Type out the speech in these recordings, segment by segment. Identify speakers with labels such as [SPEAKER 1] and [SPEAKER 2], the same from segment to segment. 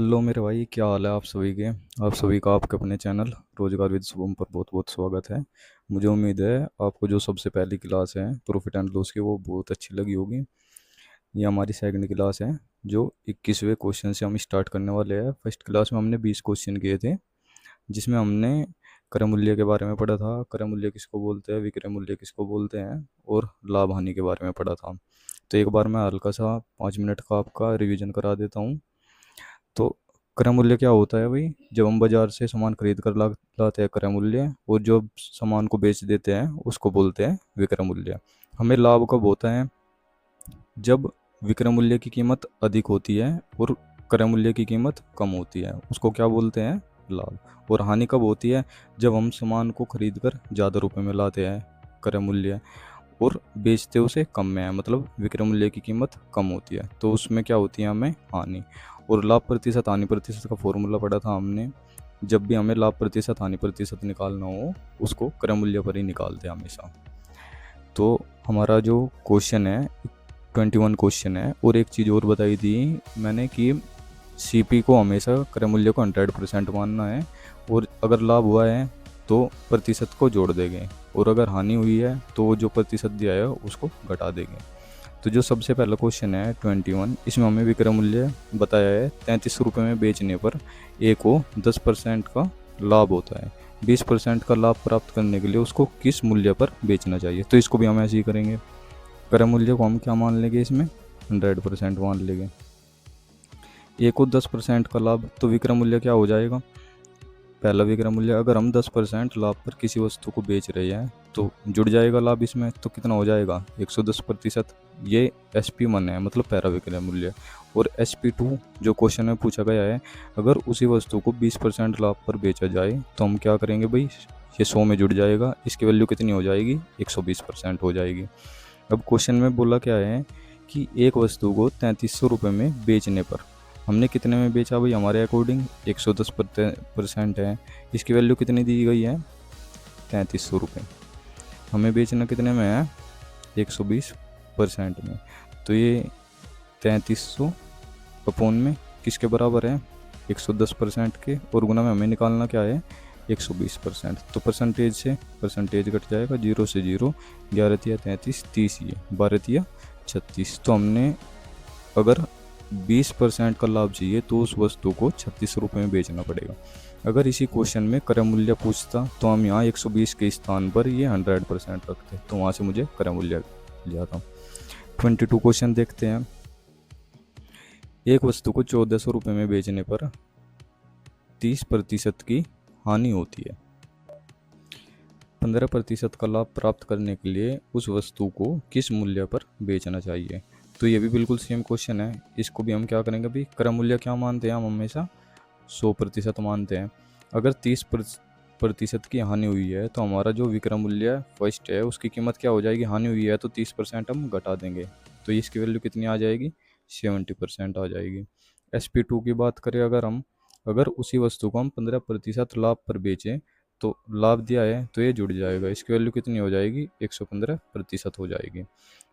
[SPEAKER 1] Hello मेरे भाई, क्या हाल है आप सभी के। आप सभी का आपके अपने चैनल रोजगार विद शुभम पर बहुत बहुत स्वागत है। मुझे उम्मीद है आपको जो सबसे पहली क्लास है प्रॉफिट एंड लॉस की वो बहुत अच्छी लगी होगी। ये हमारी सेकंड क्लास है जो 21वें क्वेश्चन से हम स्टार्ट करने वाले हैं। फर्स्ट क्लास में हमने 20 क्वेश्चन किए थे जिसमें हमने क्रय मूल्य के बारे में पढ़ा था। क्रय मूल्य किसको बोलते हैं, विक्रय मूल्य किसको बोलते हैं, और लाभ हानि के बारे में पढ़ा था। तो एक बार मैं हल्का सा 5 मिनट का आपका रिवीजन करा देता हूँ। तो क्रय मूल्य क्या होता है भाई? जब हम बाजार से सामान खरीद कर लाते हैं क्रय मूल्य, और जो सामान को बेच देते हैं उसको बोलते हैं विक्रय मूल्य। हमें लाभ कब होता है? जब विक्रय मूल्य की कीमत अधिक होती है और क्रय मूल्य की कीमत कम होती है, उसको क्या बोलते हैं? लाभ। और हानि कब होती है? जब हम सामान को खरीद कर ज़्यादा रुपए में लाते हैं क्रय मूल्य और बेचते उसे कम में है, मतलब विक्रय मूल्य की कीमत कम होती है, तो उसमें क्या होती है? हमें हानि। और लाभ प्रतिशत हानि प्रतिशत का फॉर्मूला पढ़ा था हमने। जब भी हमें लाभ प्रतिशत हानि प्रतिशत निकालना हो उसको क्रय मूल्य पर ही निकालते हैं हमेशा। तो हमारा जो क्वेश्चन है 21 क्वेश्चन है। और एक चीज़ और बताई थी मैंने कि सीपी को हमेशा क्रय मूल्य को 100% मानना है, और अगर लाभ हुआ है तो प्रतिशत को जोड़ देंगे, और अगर हानि हुई है तो जो प्रतिशत दिया है उसको घटा देंगे। तो जो सबसे पहला क्वेश्चन है 21, इसमें हमें विक्रय मूल्य बताया है 33 रुपये में बेचने पर ए को 10% का लाभ होता है। 20% का लाभ प्राप्त करने के लिए उसको किस मूल्य पर बेचना चाहिए? तो इसको भी हम ऐसे ही करेंगे। क्रय मूल्य को हम क्या मान लेंगे? इसमें 100% मान लेंगे। ए को 10% का लाभ, तो विक्रय मूल्य क्या हो जाएगा? पहला विक्रय मूल्य, अगर हम 10% लाभ पर किसी वस्तु को बेच रहे हैं तो जुड़ जाएगा लाभ इसमें, तो कितना हो जाएगा? 110%। ये SP1 है, मतलब पहला विक्रय मूल्य। और SP2 जो क्वेश्चन में पूछा गया है, अगर उसी वस्तु को 20% लाभ पर बेचा जाए तो हम क्या करेंगे भाई? ये 100 में जुड़ जाएगा, इसकी वैल्यू कितनी हो जाएगी? 120% हो जाएगी। अब क्वेश्चन में बोला क्या है कि एक वस्तु को 3300 रुपये में बेचने पर हमने कितने में बेचा भाई? हमारे अकॉर्डिंग 110% है, इसकी वैल्यू कितनी दी गई है? 3300 रुपये। हमें बेचना कितने में है? 120% में। तो ये 3300 अपॉन में किसके बराबर है? 110% के, और गुना में हमें निकालना क्या है? 120%। तो परसेंटेज से परसेंटेज कट जाएगा, 0 से 0, 11 तिया 33, 30 ये 12 तिया 36। तो हमने अगर 20% का लाभ चाहिए तो उस वस्तु को 36 रुपये में बेचना पड़ेगा। अगर इसी क्वेश्चन में क्रय मूल्य पूछता तो हम यहाँ 120 के स्थान पर ये 100% रखते, तो वहाँ से मुझे क्रय मूल्य मिल जाता। 22 क्वेश्चन देखते हैं। एक वस्तु को 1400 रुपये में बेचने पर 30% की हानि होती है। 15% का लाभ प्राप्त करने के लिए उस वस्तु को किस मूल्य पर बेचना चाहिए? तो ये भी बिल्कुल सेम क्वेश्चन है। इसको भी हम क्या करेंगे भाई? क्रय मूल्य क्या मानते हैं हम? हमेशा 100% मानते हैं। अगर 30% की हानि हुई है तो हमारा जो विक्रय मूल्य फर्स्ट है उसकी कीमत क्या हो जाएगी? हानि हुई है तो 30% हम घटा देंगे, तो इसकी वैल्यू कितनी आ जाएगी? 70% आ जाएगी। SP2 की बात करें, अगर उसी वस्तु को हम 15% लाभ पर बेचें तो लाभ दिया है तो ये जुड़ जाएगा, इसकी वैल्यू कितनी हो जाएगी? 115% हो जाएगी।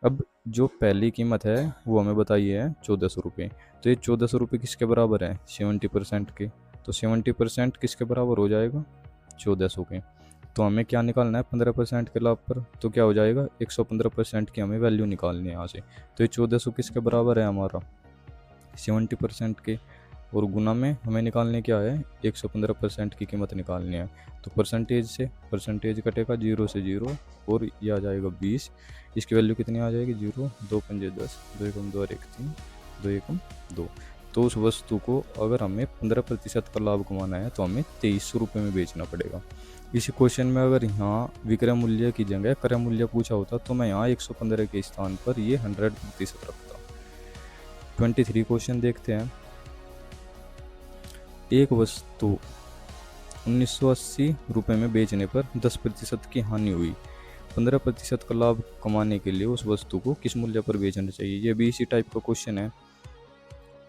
[SPEAKER 1] अब जो पहली कीमत है वो हमें बताइए है 1400 रुपये। तो ये 1400 रुपये किसके बराबर है? 70% के। तो 70% किसके बराबर हो जाएगा? 1400 के। तो हमें क्या निकालना है 15% के लाभ पर? तो क्या हो जाएगा? 115% की हमें वैल्यू निकालनी है यहाँ से। तो ये 1400 किसके बराबर है? हमारा 70% के। और गुना में हमें निकालने क्या है? 115% की कीमत निकालनी है। तो परसेंटेज से परसेंटेज कटेगा, 0 से 0, और ये आ जाएगा 20। इसकी वैल्यू कितनी आ जाएगी? 0, 2 पंजे 10, 2 एकम 2 और 1 3, 2 एकम 2। तो उस वस्तु को अगर हमें 15% का लाभ कमाना है तो हमें 2300 रुपये में बेचना पड़ेगा। इसी क्वेश्चन में अगर यहाँ विक्रय मूल्य की जगह क्रय मूल्य पूछा होता तो मैं यहाँ 115 के स्थान पर ये 100% रखता। 23 क्वेश्चन देखते हैं। एक वस्तु 1980 रुपये में बेचने पर 10% की हानि हुई। 15% का लाभ कमाने के लिए उस वस्तु को किस मूल्य पर बेचना चाहिए? ये भी इसी टाइप का क्वेश्चन है।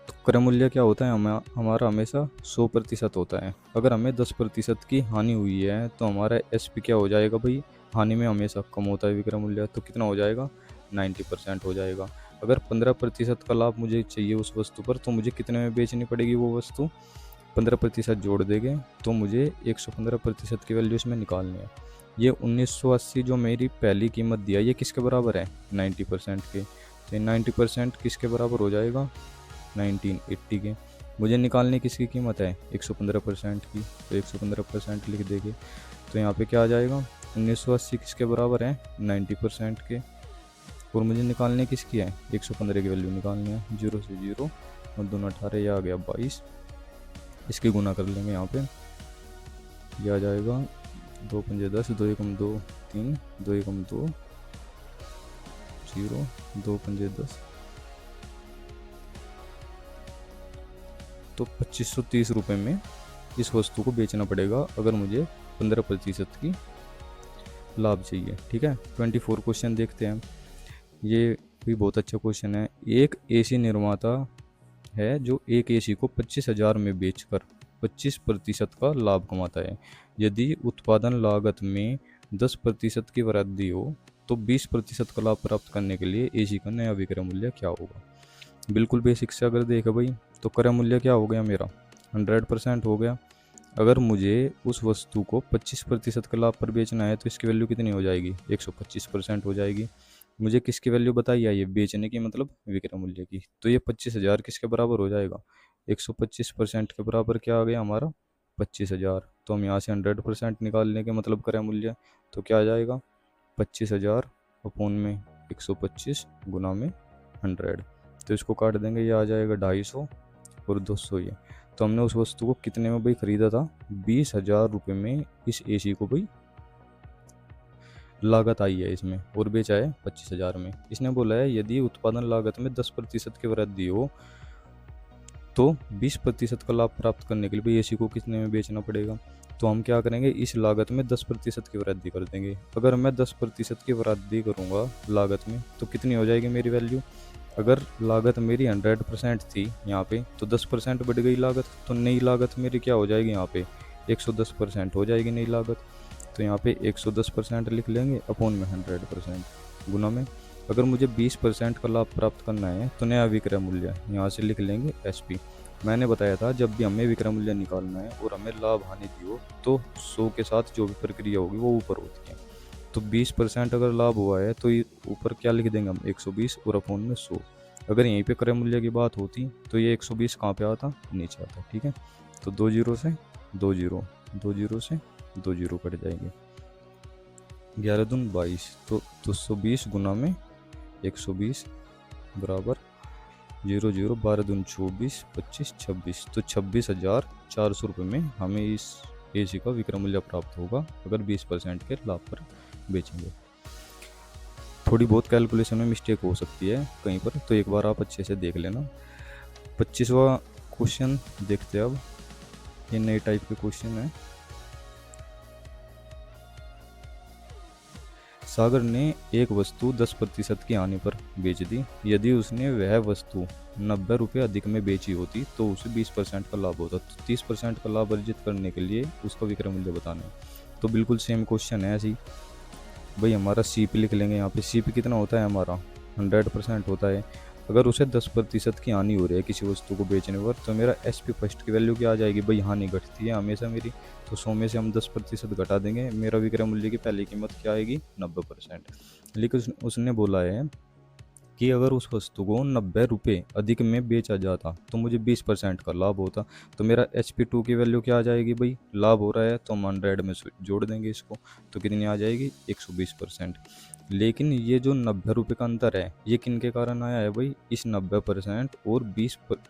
[SPEAKER 1] तो क्रय मूल्य क्या होता है? हमारा हमेशा 100% होता है। अगर हमें 10% की हानि हुई है तो हमारा SP क्या हो जाएगा भाई? हानि में हमेशा कम होता है विक्रय मूल्य, तो कितना हो जाएगा? 90% हो जाएगा। अगर 15% का लाभ मुझे चाहिए उस वस्तु पर, तो मुझे कितने में बेचनी पड़ेगी वो वस्तु? 15% जोड़ देंगे तो मुझे 115% की वैल्यू इसमें निकालनी है। ये 1980 जो मेरी पहली कीमत दिया, ये किसके बराबर है? 90% के। तो 90% किसके बराबर हो जाएगा? 1980 के। मुझे निकालने किसकी कीमत है? 115% की। तो 115% लिख देंगे। तो यहाँ पे क्या आ जाएगा? 1980 किसके बराबर है? 90% के। और मुझे निकालने किसकी है? 115 की वैल्यू निकालनी है। 0 से 0 और 2 18, यह आ गया 22। इसकी गुना कर लेंगे यहाँ पे, यह आ जाएगा 2 पंजे 10, 2 एकम 2 3, 2 एकम 2 0, 2 पंजे 10। तो 2530 रुपये में इस वस्तु को बेचना पड़ेगा अगर मुझे 15% की लाभ चाहिए। ठीक है, 24 क्वेश्चन देखते हैं। ये भी बहुत अच्छा क्वेश्चन है। एक एसी निर्माता है जो एक एसी को 25,000 में बेचकर 25% का लाभ कमाता है। यदि उत्पादन लागत में 10% की वृद्धि हो तो 20% का लाभ प्राप्त करने के लिए एसी का नया विक्रय मूल्य क्या होगा? बिल्कुल बेसिक से अगर देखें भाई, तो क्रय मूल्य क्या हो गया मेरा? 100% हो गया। अगर मुझे उस वस्तु को 25% के लाभ पर बेचना है तो इसकी वैल्यू कितनी हो जाएगी? 125% हो जाएगी। मुझे किसकी वैल्यू बताई है? ये बेचने की, मतलब विक्रय मूल्य की। तो ये 25,000 किसके बराबर हो जाएगा? 125% के बराबर क्या आ गया हमारा? 25,000। तो हम यहाँ से 100% निकालने के मतलब क्रय मूल्य, तो क्या आ जाएगा? 25,000 अपॉन में 125 गुना में 100। तो इसको काट देंगे, ये आ जाएगा 250 और 200 ये। तो हमने उस वस्तु को कितने में भाई खरीदा था? 20,000 रुपये में इस एसी को भाई लागत आई है इसमें, और बेचा है 25,000 में। इसने बोला है यदि उत्पादन लागत में 10% की वृद्धि हो तो 20% का लाभ प्राप्त करने के लिए भाई एसी को कितने में बेचना पड़ेगा? तो हम क्या करेंगे, इस लागत में 10% की वृद्धि कर देंगे। अगर मैं 10% की वृद्धि करूँगा लागत में तो कितनी हो जाएगी मेरी वैल्यू? अगर लागत मेरी 100% थी यहाँ पे, तो 10% बढ़ गई लागत, तो नई लागत मेरी क्या हो जाएगी यहाँ पे? 110% हो जाएगी नई लागत। तो यहाँ पे 110% लिख लेंगे अपॉन में 100% गुना में। अगर मुझे 20% का लाभ प्राप्त करना है तो नया विक्रय मूल्य यहाँ से लिख लेंगे SP। मैंने बताया था जब भी हमें विक्रय मूल्य निकालना है और हमें लाभ हानि दी हो तो 100 के साथ जो भी प्रक्रिया होगी वो ऊपर होती है। तो 20% अगर लाभ हुआ है तो ऊपर क्या लिख देंगे हम? 120 और अपॉन में 100। अगर यहीं पे क्रय मूल्य की बात होती तो ये 120 कहाँ पे आता? नीचे आता। ठीक है, तो 2 जीरो से 2 जीरो, 2 जीरो से 2 जीरो कट जाएंगे। 11 दून 22, तो 220 गुना में 120 बराबर 0 0, 12 दून 24, 25 26। तो 26,400 रुपये में हमें इस एसी का विक्रय मूल्य प्राप्त होगा अगर 20% के लाभ पर बेचेंगे। थोड़ी बहुत कैलकुलेशन में मिस्टेक हो सकती है कहीं पर, तो एक बार आप अच्छे से देख लेना। 25वां क्वेश्चन देखते हैं अब। ये नए टाइप के क्वेश्चन है। सागर ने एक वस्तु 10% की हानि पर बेच दी। यदि उसने वह वस्तु 90 रुपये अधिक में बेची होती तो उसे 20% का लाभ होता। तो 30% का लाभ अर्जित करने के लिए उसका विक्रय मूल्य बताना है। तो बिल्कुल सेम क्वेश्चन है ऐसे ही भाई। हमारा CP लिख लेंगे यहाँ पे। CP कितना होता है हमारा? 100% होता है। अगर उसे 10% की हानि हो रही है किसी वस्तु को बेचने पर, तो मेरा SP फर्स्ट की वैल्यू क्या आ जाएगी भाई? हानि घटती है हमेशा मेरी, तो 100 में से हम 10% घटा देंगे। मेरा विक्रय मूल्य की पहली कीमत क्या आएगी? 90%। लेकिन उसने बोला है कि अगर उस वस्तु को 90 रुपये अधिक में बेचा जाता तो मुझे 20% का लाभ होता। तो मेरा HP2 की वैल्यू क्या आ जाएगी भाई? लाभ हो रहा है तो हम 100 में जोड़ देंगे इसको, तो कितनी आ जाएगी? 120%। लेकिन ये जो 90 रुपये का अंतर है ये किन के कारण आया है भाई? इस 90% और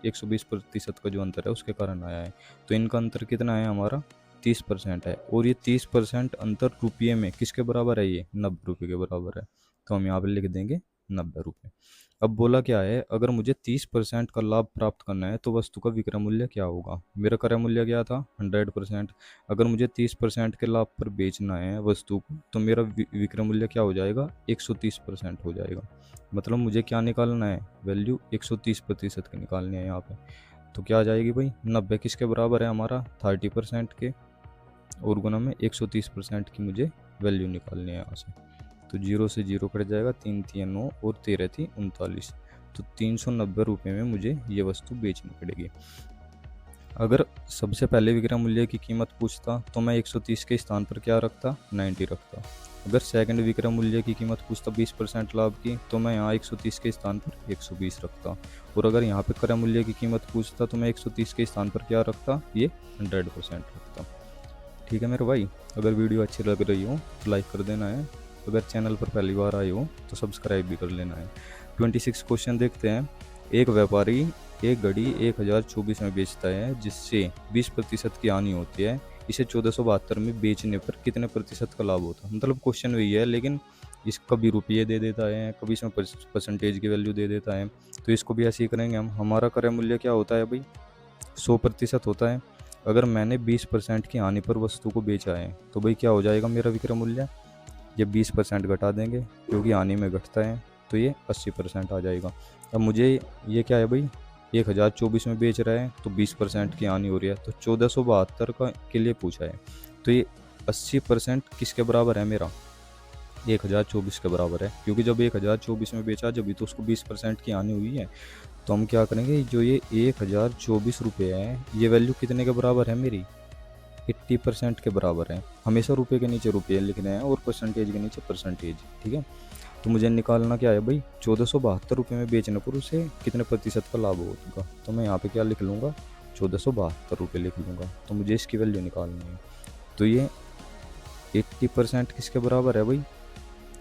[SPEAKER 1] 120% का जो अंतर है उसके कारण आया है। तो इनका अंतर कितना है हमारा? 30% है। और ये 30% अंतर रुपये में किसके बराबर है? ये 90 रुपये के बराबर है। तो हम यहाँ पर लिख देंगे 90 रुपये। अब बोला क्या है, अगर मुझे 30% का लाभ प्राप्त करना है तो वस्तु का विक्रय मूल्य क्या होगा? मेरा क्रय मूल्य क्या था? 100%। अगर मुझे 30% के लाभ पर बेचना है वस्तु को तो मेरा विक्रय मूल्य क्या हो जाएगा? 130% हो जाएगा। मतलब मुझे क्या निकालना है? वैल्यू 130% की निकालनी है यहाँ पे। तो क्या आ जाएगी भाई? 90 किसके बराबर है हमारा? 30% के, और गुना में 130% की मुझे वैल्यू निकालनी है यहाँ से। तो 0 से 0 कट जाएगा, 3 3 9 और 13 थी 39। तो 390 रुपये में मुझे ये वस्तु बेचनी पड़ेगी। अगर सबसे पहले विक्रय मूल्य की कीमत पूछता तो मैं 130 के स्थान पर क्या रखता, 90 रखता। अगर सेकंड विक्रय मूल्य की कीमत पूछता 20% लाभ की, तो मैं यहाँ 130 के स्थान पर 120 रखता। और अगर यहाँ पे क्रय मूल्य की कीमत पूछता तो मैं 130 के स्थान पर क्या रखता, ये 100% रखता। ठीक है मेरे भाई, अगर वीडियो अच्छी लग रही हो तो लाइक कर देना है, अगर चैनल पर पहली बार आए हो तो सब्सक्राइब भी कर लेना है। 26 क्वेश्चन देखते हैं। एक व्यापारी एक घड़ी 1024 में बेचता है जिससे 20% की हानि होती है, इसे 1472 में बेचने पर कितने प्रतिशत का लाभ होता है। मतलब क्वेश्चन वही है, लेकिन इस कभी रुपये दे देता है, कभी इसमें परसेंटेज की वैल्यू दे देता है। तो इसको भी ऐसे ही करेंगे हम। हमारा क्रय मूल्य क्या होता है भाई, 100% होता है। अगर मैंने 20% की हानि पर वस्तु को बेचा है तो भाई क्या हो जाएगा मेरा विक्रय मूल्य, ये 20% घटा देंगे क्योंकि हानि में घटता है, तो ये 80% आ जाएगा। अब मुझे ये क्या है भाई, 1024 में बेच रहा है तो 20% की हानि हो रही है, तो 1472 का के लिए पूछा है। तो ये 80% किसके बराबर है मेरा, 1024 के बराबर है, क्योंकि जब 1024 में बेचा जब भी तो उसको 20% की हानि हुई है। तो हम क्या करेंगे, जो ये 1024 रुपये है ये वैल्यू कितने के बराबर है मेरी, 80% के बराबर है। हमेशा रुपये के नीचे रुपये लिखने हैं और परसेंटेज के नीचे परसेंटेज। ठीक है, तो मुझे निकालना क्या है भाई, 1472 रुपये में बेचने पर उसे कितने प्रतिशत का लाभ होगा। तो मैं यहाँ पे क्या लिख लूँगा, 1472 रुपये लिख लूँगा। तो मुझे इसकी वैल्यू निकालनी है। तो ये 80% किसके बराबर है भाई,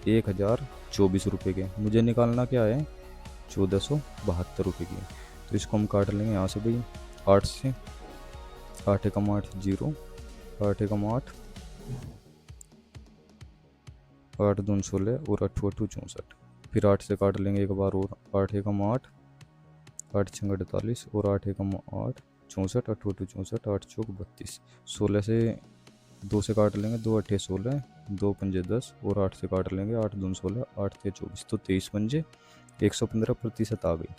[SPEAKER 1] 1024 रुपये के। मुझे निकालना क्या है, 1472 रुपये की। तो इसको हम काट लेंगे यहाँ से भाई, 8 से, 8 एकम 8 0, 8 एकम 8, 8 दून 16 और 8 8 64। फिर 8 से काट लेंगे एक बार और, 8 एकम 8, 8 छंग 48 और 8 एकम 8 64, 8 8 64, 8 चौक 32। 16 से 2 से काट लेंगे, 2 8 16, 2 पंजे 10 और 8 से काट लेंगे, 8 दून 16, 8 3 24, तो 23 पंजे 115% आ गई।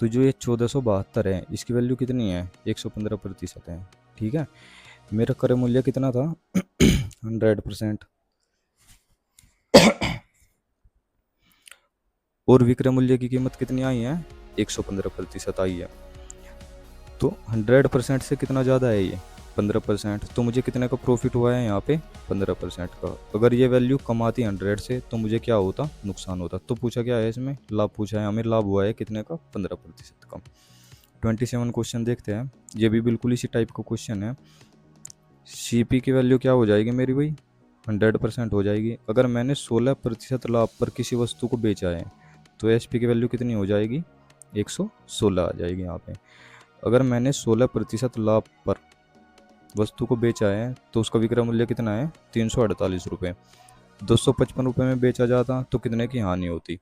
[SPEAKER 1] तो जो ये 1472 है इसकी वैल्यू कितनी है, 115% है। ठीक है, मेरा क्रय मूल्य कितना था 100%, और विक्रय मूल्य की कीमत कितनी आई है, 115% आई है। तो 100% से कितना ज़्यादा है ये, 15%। तो मुझे कितने का प्रॉफिट हुआ है यहाँ पे, 15% का। अगर ये वैल्यू कम आती 100 से तो मुझे क्या होता, नुकसान होता। तो पूछा क्या है इसमें, लाभ पूछा है हमें, लाभ हुआ है कितने का, 15% का। 27 क्वेश्चन देखते हैं। ये भी बिल्कुल इसी टाइप का क्वेश्चन है। सीपी की वैल्यू क्या हो जाएगी मेरी भाई, 100% हो जाएगी। अगर मैंने 16% लाभ पर किसी वस्तु को बेचा है तो एसपी की वैल्यू कितनी हो जाएगी, 116 आ जाएगी यहाँ पे। अगर मैंने 16% लाभ पर वस्तु को बेचा है तो उसका विक्रय मूल्य कितना है, 348 रुपये। 255 रुपये में बेचा जाता तो कितने की हानि होती,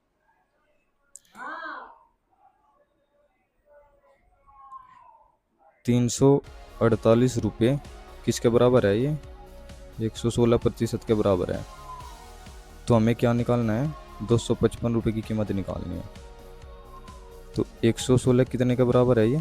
[SPEAKER 1] 348 रुपये किसके बराबर है ये, 116% के बराबर है। तो हमें क्या निकालना है, 255 रुपये की कीमत निकालनी है। तो 116 कितने के बराबर है ये,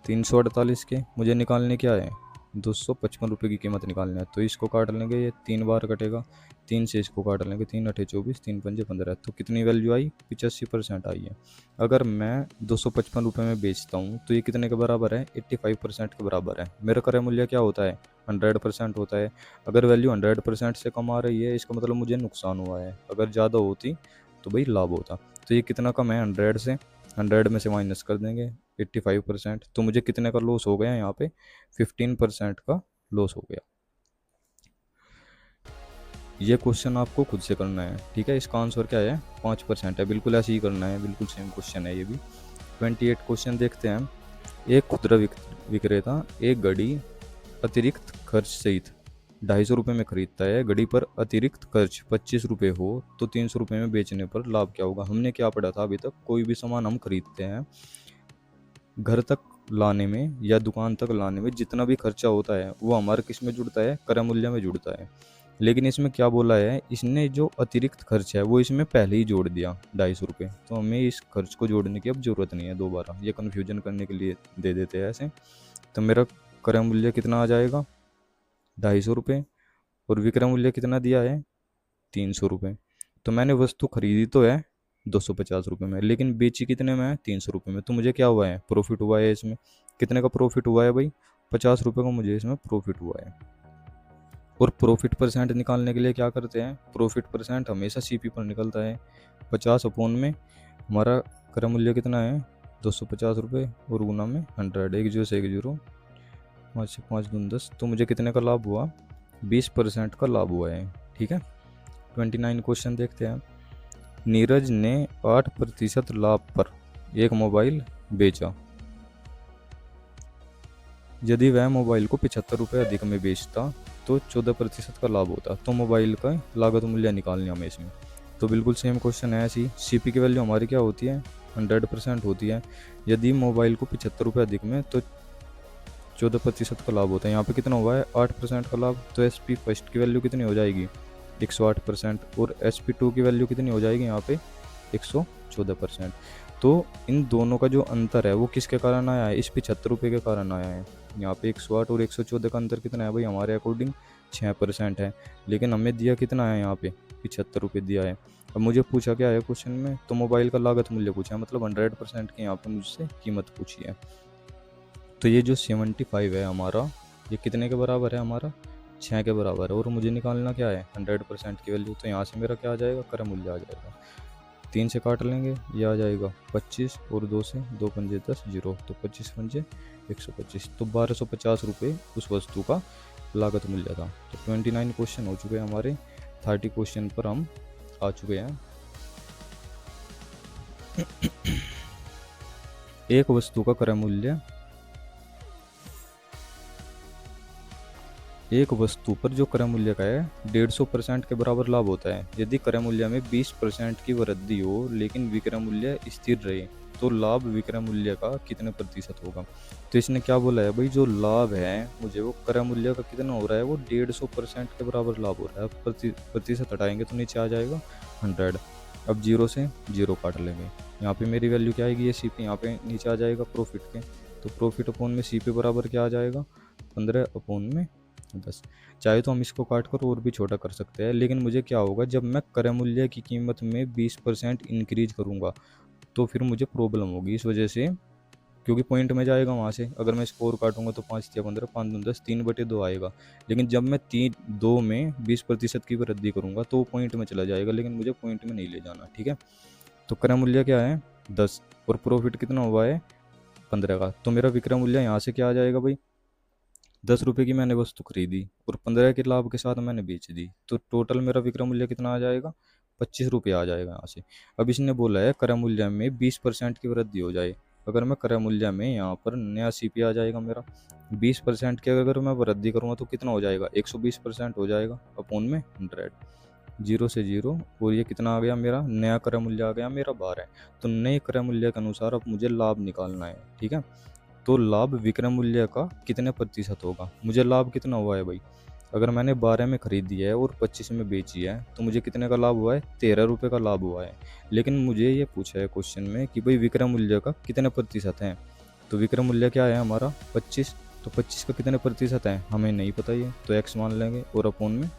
[SPEAKER 1] 348 के। मुझे निकालने क्या है, 255 रुपये की कीमत निकालनी है। तो इसको काट लेंगे, ये 3 बार कटेगा, 3 से इसको काट लेंगे, 3 8 24, 3 पंजे 15। तो कितनी वैल्यू आई, 85% आई है। अगर मैं 255 रुपये में बेचता हूँ तो ये कितने के बराबर है, 85% के बराबर है। मेरा क्रय मूल्य क्या होता है, 100% होता है। अगर वैल्यू 100% से कम आ रही है इसका मतलब मुझे नुकसान हुआ है, अगर ज़्यादा होती तो भाई लाभ होता। तो ये कितना कम है, 100 से, 100 में से माइनस कर देंगे 85%। तो मुझे कितने का लॉस हो गया यहाँ पे, 15% का लॉस हो गया। ये क्वेश्चन आपको खुद से करना है। ठीक है, इसका आंसर क्या है, 5% है। बिल्कुल ऐसे ही करना है, बिल्कुल सेम क्वेश्चन है ये भी। 28 क्वेश्चन देखते हैं। एक खुदरा विक्रेता एक घड़ी अतिरिक्त खर्च सहित 250 रुपये में खरीदता है। घड़ी पर अतिरिक्त खर्च 25 रुपये हो तो 300 रुपये में बेचने पर लाभ क्या होगा। हमने क्या पढ़ा था अभी तक, कोई भी सामान हम खरीदते हैं, घर तक लाने में या दुकान तक लाने में जितना भी खर्चा होता है वो हमारे किस में जुड़ता है, क्रय मूल्य में जुड़ता है। लेकिन इसमें क्या बोला है, इसने जो अतिरिक्त खर्च है वो इसमें पहले ही जोड़ दिया 250 रुपये। तो हमें इस खर्च को जोड़ने की अब ज़रूरत नहीं है दोबारा, ये कन्फ्यूजन करने के लिए दे देते हैं ऐसे। तो मेरा क्रय मूल्य कितना आ जाएगा, 250 रुपये, और विक्रय मूल्य कितना दिया है, 300 रुपये। तो मैंने वस्तु खरीदी तो है 250 रुपये में, लेकिन बेची कितने में है, 300 रुपये में। तो मुझे क्या हुआ है, प्रॉफिट हुआ है इसमें। कितने का प्रॉफिट हुआ है भाई, 50 रुपये का मुझे इसमें प्रॉफिट हुआ है। और प्रॉफिट परसेंट निकालने के लिए क्या करते हैं, प्रॉफिट परसेंट हमेशा सीपी पर निकलता है। 50 अपोन में हमारा क्रय मूल्य कितना है, 250 रुपये, और गुना में 100, 1 से 1 जीरो, 5 से 5 दून 10। तो मुझे कितने का लाभ हुआ, 20% का लाभ हुआ है। ठीक है, 29 क्वेश्चन देखते हैं। नीरज ने 8% लाभ पर एक मोबाइल बेचा। यदि वह मोबाइल को 75 रुपये अधिक में बेचता तो 14% का लाभ होता। तो मोबाइल का लागत मूल्य निकालने हमें इसमें। तो बिल्कुल सेम क्वेश्चन है ऐसी। सीपी की वैल्यू हमारी क्या होती है, 100% होती है। यदि मोबाइल को 75 रुपये अधिक में तो 14% का लाभ होता है। यहाँ पे कितना हुआ है, 8% का लाभ। तो SP फर्स्ट की वैल्यू कितनी हो जाएगी, 108%, और SP2 की वैल्यू कितनी हो जाएगी यहाँ पे, 114%। तो इन दोनों का जो अंतर है वो किसके कारण आया है, इस 75 रुपये के कारण आया है। यहाँ पे 108 और 114 का अंतर कितना है भाई, हमारे अकॉर्डिंग 6% है। लेकिन हमें दिया कितना है, यहाँ पे 75 रुपये दिया है। अब मुझे पूछा क्या है क्वेश्चन में, तो मोबाइल का लागत मूल्य पूछा है, मतलब 100% की यहाँ पे मुझसे कीमत पूछी है। तो ये जो 75 है हमारा, ये कितने के बराबर है, हमारा 6 के बराबर है। और मुझे निकालना क्या है, 100% की वैल्यू। तो यहाँ से मेरा क्या आ जाएगा, क्रय मूल्य आ जाएगा। 3 से काट लेंगे, ये आ जाएगा 25, और 2 से 2 पंजे 10, जीरो, तो 25 पंजे 125। तो 1250 रुपये उस वस्तु का लागत मूल्य था। तो 29 क्वेश्चन हो चुके हैं हमारे। 30 क्वेश्चन पर हम आ चुके हैं। एक वस्तु का क्रय मूल्य, एक वस्तु पर जो क्रय मूल्य का है 150% के बराबर लाभ होता है। यदि क्रय मूल्य में 20% की वृद्धि हो लेकिन विक्रय मूल्य स्थिर रहे तो लाभ विक्रय मूल्य का कितने प्रतिशत होगा। तो इसने क्या बोला है भाई, जो लाभ है मुझे वो क्रय मूल्य का कितना हो रहा है, वो 150% के बराबर लाभ हो रहा है। प्रतिशत हटाएंगे तो नीचे आ जाएगा 100। अब 0 से 0 काट लेंगे, यहाँ पे मेरी वैल्यू क्या आएगी, ये CP यहाँ पे नीचे आ जाएगा प्रॉफिट के। तो प्रॉफिट अपोन में CP बराबर क्या आ जाएगा, 15 अपोन में 10। चाहे तो हम इसको काट कर और भी छोटा कर सकते हैं, लेकिन मुझे क्या होगा, जब मैं क्रय मूल्य की कीमत में 20% इंक्रीज करूंगा तो फिर मुझे प्रॉब्लम होगी। इस वजह से, क्योंकि पॉइंट में जाएगा वहाँ से, अगर मैं स्कोर काटूंगा तो 5 या 15, 5 दून 10, 3/2 आएगा। लेकिन जब मैं 2 में 20% की वृद्धि करूंगा तो पॉइंट में चला जाएगा, लेकिन मुझे पॉइंट में नहीं ले जाना। ठीक है, तो क्रय मूल्य क्या है 10, और प्रॉफिट कितना हुआ है 15 का। तो मेरा विक्रय मूल्य यहाँ से क्या आ जाएगा भाई, 10 रुपये की मैंने वस्तु खरीदी और 15 के लाभ के साथ मैंने बेच दी, तो टोटल मेरा विक्रय मूल्य कितना आ जाएगा, 25 रुपये आ जाएगा यहाँ से। अब इसने बोला है क्रय मूल्य में 20% की वृद्धि हो जाए। अगर मैं क्रय मूल्य में यहाँ पर नया CP आ जाएगा मेरा, 20% की अगर मैं वृद्धि करूँगा तो कितना हो जाएगा, 120% हो जाएगा अपोन में 100। 0 से 0, और ये कितना आ गया, मेरा नया क्रय मूल्य आ गया मेरा 12। तो नए क्रय मूल्य के अनुसार अब मुझे लाभ निकालना है। ठीक है, तो लाभ विक्रय मूल्य का कितने प्रतिशत होगा। मुझे लाभ कितना हुआ है भाई, अगर मैंने 12 में खरीदी है और 25 में बेची है तो मुझे कितने का लाभ हुआ है, 13 रुपये का लाभ हुआ है। लेकिन मुझे ये पूछा है क्वेश्चन में कि भाई विक्रय मूल्य का कितने प्रतिशत है। तो विक्रय मूल्य क्या है हमारा 25, तो 25 का कितने प्रतिशत है हमें नहीं पता ये, तो x मान लेंगे और अपोन में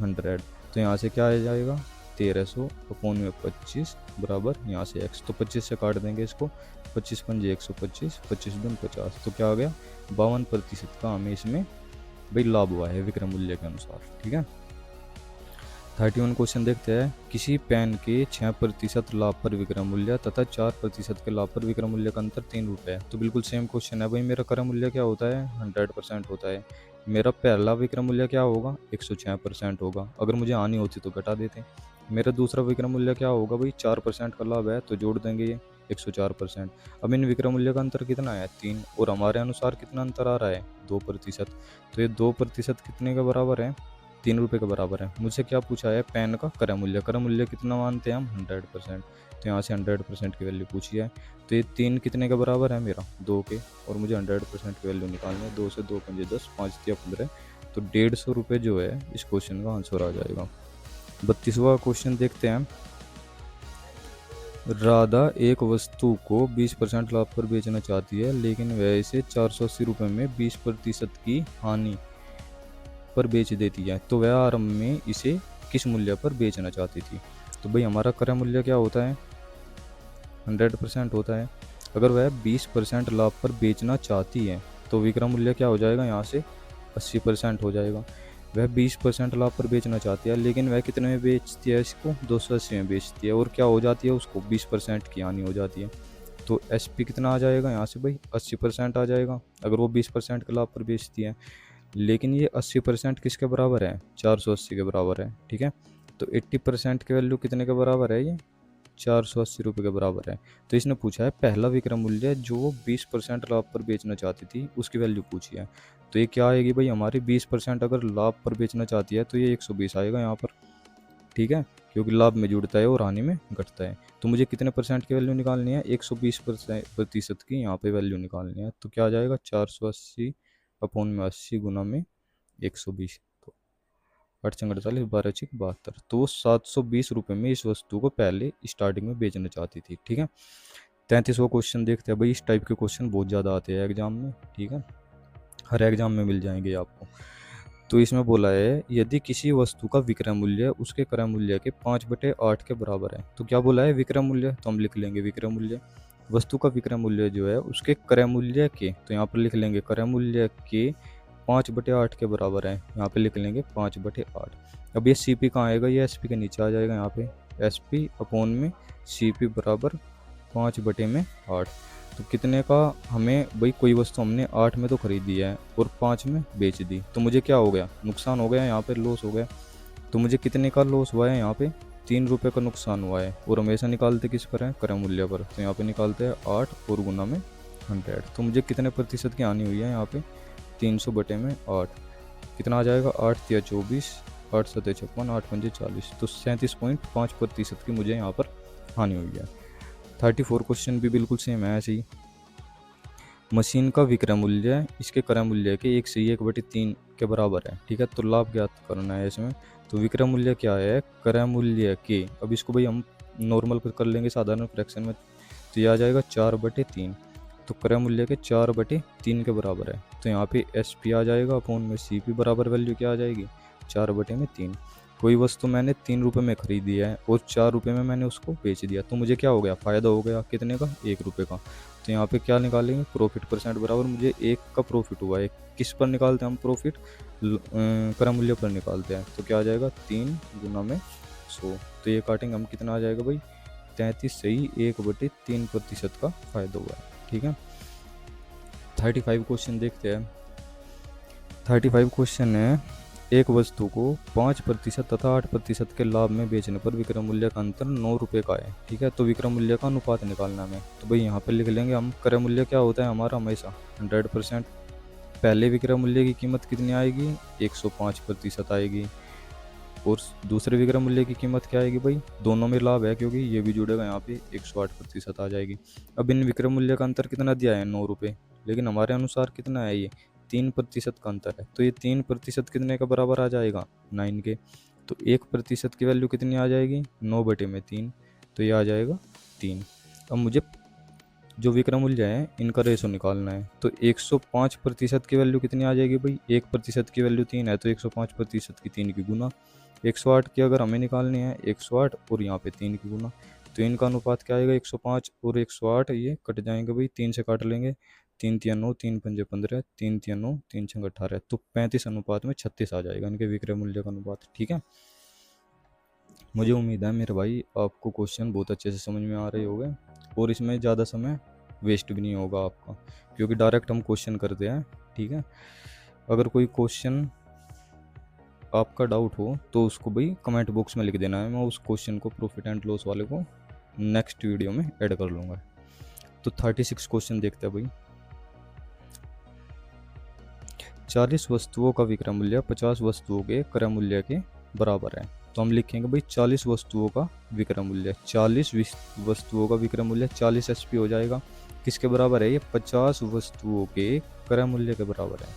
[SPEAKER 1] 100। तो यहाँ से क्या आ जाएगा, 1300 अपोन में 25 बराबर यहाँ से x। तो 25 से काट देंगे इसको, 25 पंजे 125, 25 दून 50, तो क्या आ गया 52% का हमें इसमें भाई लाभ हुआ है विक्रय मूल्य के अनुसार। ठीक है, 31 क्वेश्चन देखते हैं। किसी पेन के 6% लाभ पर विक्रय मूल्य तथा 4% के लाभ पर विक्रय मूल्य का अंतर 3 रुपये है। तो बिल्कुल सेम क्वेश्चन है भाई, मेरा क्रय मूल्य क्या होता है 100% होता है। मेरा पहला विक्रय मूल्य क्या होगा, 106% होगा। अगर मुझे आनी होती तो घटा देते। मेरा दूसरा विक्रय मूल्य क्या होगा भाई, 4% का लाभ है तो जोड़ देंगे ये 104%। अब इन विक्रय मूल्य का अंतर कितना है 3, और हमारे अनुसार कितना अंतर आ रहा है 2%। तो ये 2% कितने के बराबर है, 3 रुपये के बराबर है। मुझसे क्या पूछा है, पेन का क्रय मूल्य। क्रय मूल्य कितना मानते हैं हम 100%, तो यहाँ से 100% की वैल्यू पूछी है। तो ये 3 कितने के बराबर है मेरा 2 के, और मुझे 100% की वैल्यू निकालनी है। 2 से 2 पंजे 10, 5 या 15, तो 150 रुपये जो है इस क्वेश्चन का आंसर आ जाएगा। 32वां क्वेश्चन देखते हैं। राधा एक वस्तु को 20% लाभ पर बेचना चाहती है, लेकिन वह इसे 480 रुपये में 20% की हानि पर बेच देती है। तो वह आरंभ में इसे किस मूल्य पर बेचना चाहती थी। तो भाई हमारा क्रय मूल्य क्या होता है 100% होता है। अगर वह 20% लाभ पर बेचना चाहती है तो विक्रय मूल्य क्या हो जाएगा, यहाँ से 80% हो जाएगा। वह 20% लाभ पर बेचना चाहती है, लेकिन वह कितने में बेचती है, इसको 280 में बेचती है, और क्या हो जाती है, उसको 20% की हानि हो जाती है। तो SP कितना आ जाएगा यहाँ से भाई, 80% आ जाएगा अगर वो 20% के लाभ पर बेचती है। लेकिन ये 80% किसके बराबर है, 480 के बराबर है, ठीक है। तो 80% की वैल्यू कितने के बराबर है, ये 480 रुपये के बराबर है। तो इसने पूछा है पहला विक्रय मूल्य जो वो 20% लाभ पर बेचना चाहती थी उसकी वैल्यू पूछी है। तो ये क्या आएगी भाई, हमारी 20% अगर लाभ पर बेचना चाहती है तो ये 120 आएगा यहाँ पर, ठीक है, क्योंकि लाभ में जुड़ता है और हानि में घटता है। तो मुझे कितने परसेंट की वैल्यू निकालनी है, 120% की यहाँ पे वैल्यू निकालनी है। तो क्या आ जाएगा, 480 अपॉन में 80 गुना में 120, तो 8 12 छिक 72। तो 720 रुपये में इस वस्तु को पहले स्टार्टिंग में बेचना चाहती थी, ठीक है। 33वां क्वेश्चन देखते हैं भाई। इस टाइप के क्वेश्चन बहुत ज़्यादा आते हैं एग्जाम में, ठीक है, हर एग्जाम में मिल जाएंगे आपको। तो इसमें बोला है यदि किसी वस्तु का विक्रय मूल्य उसके क्रय मूल्य के 5/8 के बराबर है। तो क्या बोला है, विक्रय मूल्य, तो हम लिख लेंगे विक्रय मूल्य। वस्तु का विक्रय मूल्य जो है उसके क्रय मूल्य के, तो यहाँ पर लिख लेंगे क्रय मूल्य के 5/8 के बराबर है, यहाँ पे लिख लेंगे 5/8। अब ये CP कहाँ आएगा, ये SP के नीचे आ जाएगा, यहाँ पे SP अपॉन में CP बराबर 5/8। तो कितने का हमें भाई, कोई वस्तु हमने 8 में तो खरीदी है और 5 में बेच दी, तो मुझे क्या हो गया, नुकसान हो गया, यहाँ पे लॉस हो गया। तो मुझे कितने का लॉस हुआ है, यहाँ पे 3 रुपये का नुकसान हुआ है। और हमेशा निकालते किस पर है, क्रय मूल्य पर। तो यहाँ पे निकालते हैं 8 और गुना में 100। तो मुझे कितने प्रतिशत की हानि हुई है, यहाँ पे 300/8। कितना आ जाएगा, 8 × 24, 8 × 7 = 56, 8 × 5 = 40। तो 37.5% की मुझे यहाँ पर हानि हुई है। 34 क्वेश्चन भी बिल्कुल सेम है ऐसे ही। मशीन का विक्रय मूल्य इसके क्रय मूल्य के 1 से 1/3 के बराबर है, ठीक है। तो लाभ ज्ञात करना है इसमें। तो विक्रय मूल्य क्या है, क्रय मूल्य के, अब इसको भाई हम नॉर्मल कर लेंगे साधारण फ्रैक्शन में, तो ये आ जाएगा 4/3। तो क्रय मूल्य के 4/3 के बराबर है। तो यहाँ पे SP आ जाएगा अपॉन में CP बराबर वैल्यू क्या आ जाएगी, 4/3। कोई वस्तु मैंने 3 रुपये में खरीदी है और 4 रुपये में मैंने उसको बेच दिया, तो मुझे क्या हो गया, फ़ायदा हो गया, कितने का, 1 रुपये का। तो यहाँ पे क्या निकालेंगे, प्रॉफिट परसेंट बराबर मुझे 1 का प्रॉफिट हुआ है। किस पर निकालते हैं हम प्रॉफिट, क्रय मूल्य पर निकालते हैं। तो क्या आ जाएगा, 3 गुना में 100। तो ये काटेंगे हम, कितना आ जाएगा भाई, 33 से ही 1/3% का फ़ायदा हुआ है, ठीक है। 35 क्वेश्चन देखते हैं। 35 क्वेश्चन है, एक वस्तु को 5% तथा 8% के लाभ में बेचने पर विक्रय मूल्य का अंतर 9 रुपये का है, ठीक है। तो विक्रय मूल्य का अनुपात निकालना है हमें। तो भाई यहाँ पर लिख लेंगे हम, क्रय मूल्य क्या होता है हमारा, हमेशा 100%। पहले विक्रय मूल्य की कीमत कितनी आएगी, 105% आएगी। और दूसरे विक्रय मूल्य की कीमत क्या आएगी भाई, दोनों में लाभ है क्योंकि ये भी जुड़ेगा, यहाँ पे 108% आ जाएगी। अब इन विक्रय मूल्य का अंतर कितना दिया है, 9 रुपये, लेकिन हमारे अनुसार कितना है, ये 3% का अंतर है। तो ये 3% कितने का बराबर आ जाएगा, 9 के। तो 1% की वैल्यू कितनी आ जाएगी, 9/3। तो ये आ जाएगा 3। अब मुझे जो विक्रय मूल्य है इनका रेशो निकालना है। तो 105% की वैल्यू कितनी आ जाएगी भाई, 1% की वैल्यू 3 है, तो 105% की 3 की गुना। 108 की अगर हमें निकालनी है, 108 और यहाँ पे 3 की गुना। तो इनका अनुपात क्या आएगा, 105 और 108 ये कट जाएंगे भाई, 3 से काट लेंगे, 3 × 3 = 9, 3 × 5 = 15, 3 × 3 = 9, 3 × 6 = 18। तो 35:36 आ जाएगा इनके विक्रय मूल्य का अनुपात, ठीक है। मुझे उम्मीद है मेरे भाई आपको क्वेश्चन बहुत अच्छे से समझ में आ रहे होंगे और इसमें ज़्यादा समय वेस्ट भी नहीं होगा आपका, क्योंकि डायरेक्ट हम क्वेश्चन करते हैं, ठीक है। अगर कोई क्वेश्चन आपका डाउट हो तो उसको भाई कमेंट बॉक्स में लिख देना है, मैं उस क्वेश्चन को प्रॉफिट एंड लॉस वाले को नेक्स्ट वीडियो में ऐड कर लूँगा। तो 36 क्वेश्चन देखते हैं भाई। 40 वस्तुओं का विक्रय मूल्य 50 वस्तुओं के क्रय मूल्य के बराबर है। तो हम लिखेंगे भाई 40 वस्तुओं का विक्रय मूल्य, 40 वस्तुओं का विक्रय मूल्य 40 SP हो जाएगा। किसके बराबर है ये, 50 वस्तुओं के क्रय मूल्य के बराबर है।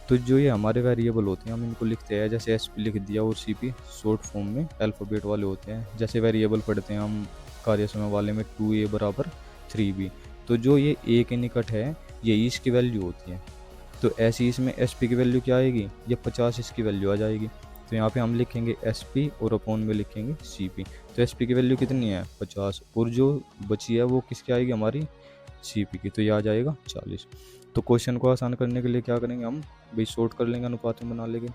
[SPEAKER 1] तो जो ये हमारे वेरिएबल होते हैं हम इनको लिखते हैं, जैसे SP लिख दिया और CP शॉर्ट फॉर्म में अल्फ़ाबेट वाले होते हैं। जैसे वेरिएबल पढ़ते हैं हम कार्य समय वाले में 2A = 3B। तो जो ये A के निकट है ये इसकी वैल्यू होती है। तो ऐसी इसमें SP की वैल्यू क्या आएगी, ये 50 इसकी वैल्यू आ जाएगी। तो यहाँ पे हम लिखेंगे SP और अपॉन में लिखेंगे CP। तो एस पी की वैल्यू कितनी है 50, और जो बची है वो किसकी आएगी हमारी सी पी की, तो ये आ जाएगा 40। तो क्वेश्चन को आसान करने के लिए क्या करेंगे हम भाई, शॉर्ट कर लेंगे, अनुपात में बना लेंगे।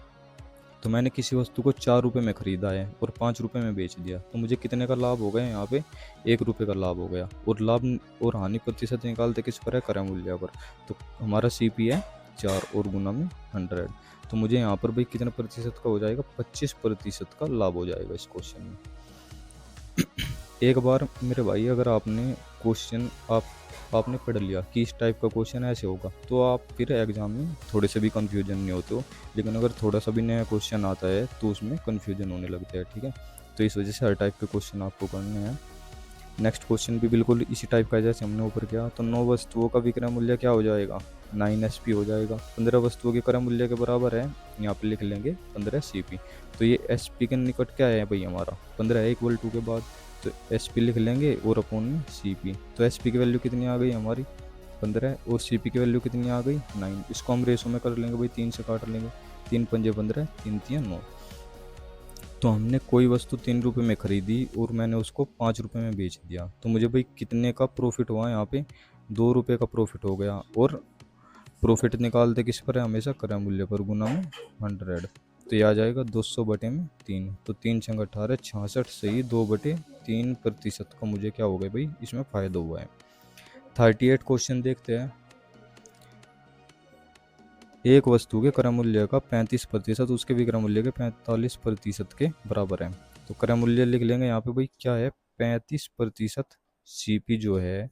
[SPEAKER 1] तो मैंने किसी वस्तु को 4 रुपये में ख़रीदा है और 5 रुपये में बेच दिया, तो मुझे कितने का लाभ हो गया यहाँ पे 1 रुपये का लाभ हो गया। और लाभ और हानि प्रतिशत निकालते किस पर है, क्रय मूल्य पर। तो हमारा सी पी है 4 और गुना में 100, तो मुझे यहाँ पर भाई कितने प्रतिशत का हो जाएगा 25% का लाभ हो जाएगा इस क्वेश्चन में। एक बार मेरे भाई अगर आपने क्वेश्चन आपने पढ़ लिया कि इस टाइप का क्वेश्चन ऐसे होगा, तो आप फिर एग्जाम में थोड़े से भी कंफ्यूजन नहीं होते हो। लेकिन अगर थोड़ा सा भी नया क्वेश्चन आता है तो उसमें कंफ्यूजन होने लगता है, ठीक है। तो इस वजह से हर टाइप के क्वेश्चन आपको करने हैं। नेक्स्ट क्वेश्चन भी बिल्कुल इसी टाइप का है जैसे हमने ऊपर किया। तो 9 वस्तुओं का विक्रय मूल्य क्या हो जाएगा 9 SP हो जाएगा। 15 वस्तुओं के क्रय मूल्य के बराबर है, यहाँ पे लिख लेंगे 15 CP। तो ये SP के निकट क्या है भाई हमारा 15 है इक्वल टू के बाद, तो SP लिख लेंगे और अपॉन में CP। तो SP की वैल्यू कितनी आ गई हमारी 15 और CP की वैल्यू कितनी आ गई 9। इसको हम रेशो में कर लेंगे भाई, 3 से काट लेंगे, 3 पंजे 15, 3 तियां 9। तो हमने कोई वस्तु 3 रुपये में ख़रीदी और मैंने उसको 5 रुपये में बेच दिया, तो मुझे भाई कितने का प्रॉफिट हुआ यहाँ पे 2 रुपये का प्रॉफिट हो गया। और प्रॉफिट निकालते किस पर है, हमेशा क्रय मूल्य पर, गुना में 100। तो ये आ जाएगा 200 बटे में 3, तो 3 छंग 18, 66 से ही 2/3% का मुझे क्या हो गया भाई इसमें फ़ायदा हुआ है। 38 क्वेश्चन देखते हैं। एक वस्तु के क्रय मूल्य का 35% उसके विक्रय मूल्य के 45% के बराबर है। तो क्रय मूल्य लिख लेंगे यहाँ पे भाई क्या है 35% CP जो है